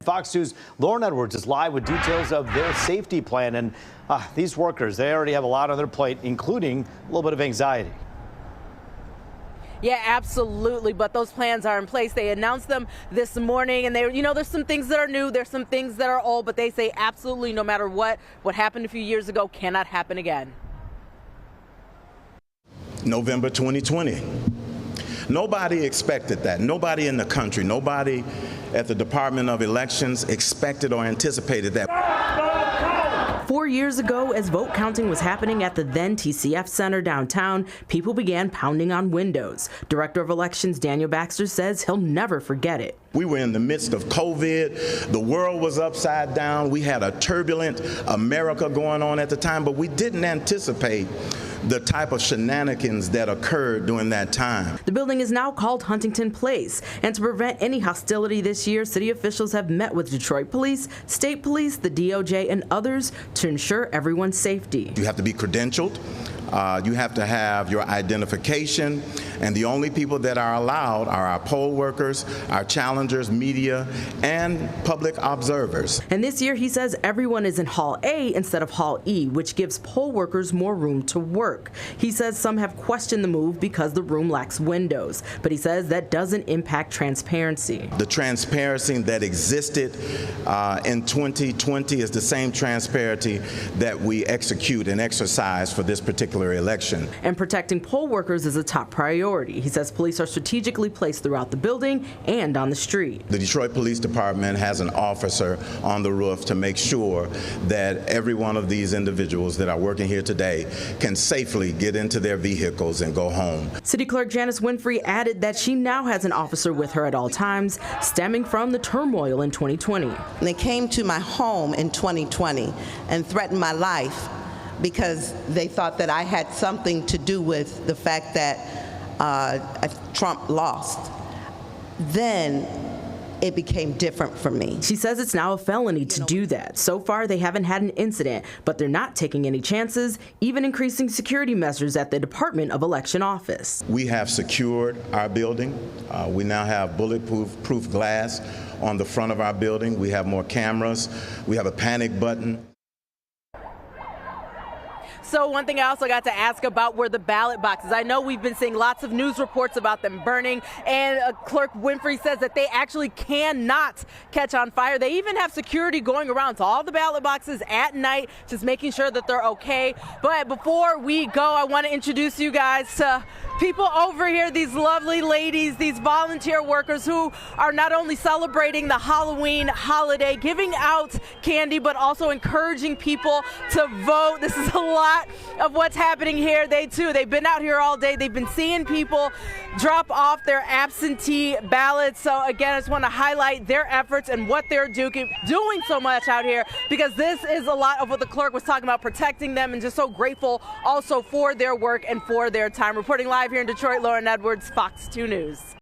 Fox News' Lauren Edwards is live with details of their safety plan. And these workers, they already have a lot on their plate, including a little bit of anxiety. Yeah, absolutely. But those plans are in place. They announced them this morning, and there's some things that are new. There's some things that are old, but they say absolutely no matter what happened a few years ago cannot happen again. November 2020. Nobody expected that. Nobody in the country, nobody at the Department of Elections expected or anticipated that. 4 years ago, as vote counting was happening at the then TCF Center downtown, people began pounding on windows. Director of Elections Daniel Baxter says he'll never forget it. We were in the midst of COVID. The world was upside down. We had a turbulent America going on at the time, but we didn't anticipate the type of shenanigans that occurred during that time. The building is now called Huntington Place, and to prevent any hostility this year, city officials have met with Detroit Police, State Police, the DOJ, and others to ensure everyone's safety. You have to be credentialed. You have to have your identification, and the only people that are allowed are our poll workers, our challengers, media, and public observers. And this year, he says everyone is in Hall A instead of Hall E, which gives poll workers more room to work. He says some have questioned the move because the room lacks windows, but he says that doesn't impact transparency. The transparency that existed in 2020 is the same transparency that we execute and exercise for this particular election. And protecting poll workers is a top priority. He says police are strategically placed throughout the building and on the street. The Detroit Police Department has an officer on the roof to make sure that every one of these individuals that are working here today can safely get into their vehicles and go home. City Clerk Janice Winfrey added that she now has an officer with her at all times, stemming from the turmoil in 2020. They came to my home in 2020 and threatened my life because they thought that I had something to do with the fact that Trump lost. Then it became different for me. She says it's now a felony to do that. So far, they haven't had an incident, but they're not taking any chances, even increasing security measures at the Department of Election office. We have secured our building. We now have bulletproof glass on the front of our building. We have more cameras. We have a panic button. So one thing I also got to ask about were the ballot boxes. I know we've been seeing lots of news reports about them burning, and Clerk Winfrey says that they actually cannot catch on fire. They even have security going around to all the ballot boxes at night, just making sure that they're okay. But before we go, I want to introduce you guys to people over here, these lovely ladies, these volunteer workers who are not only celebrating the Halloween holiday, giving out candy, but also encouraging people to vote. This is a lot of what's happening here. They've been out here all day. They've been seeing people drop off their absentee ballots. So again, I just want to highlight their efforts and what they're doing so much out here, because this is a lot of what the clerk was talking about, protecting them, and just so grateful also for their work and for their time. Reporting live here in Detroit, Lauren Edwards, Fox 2 News.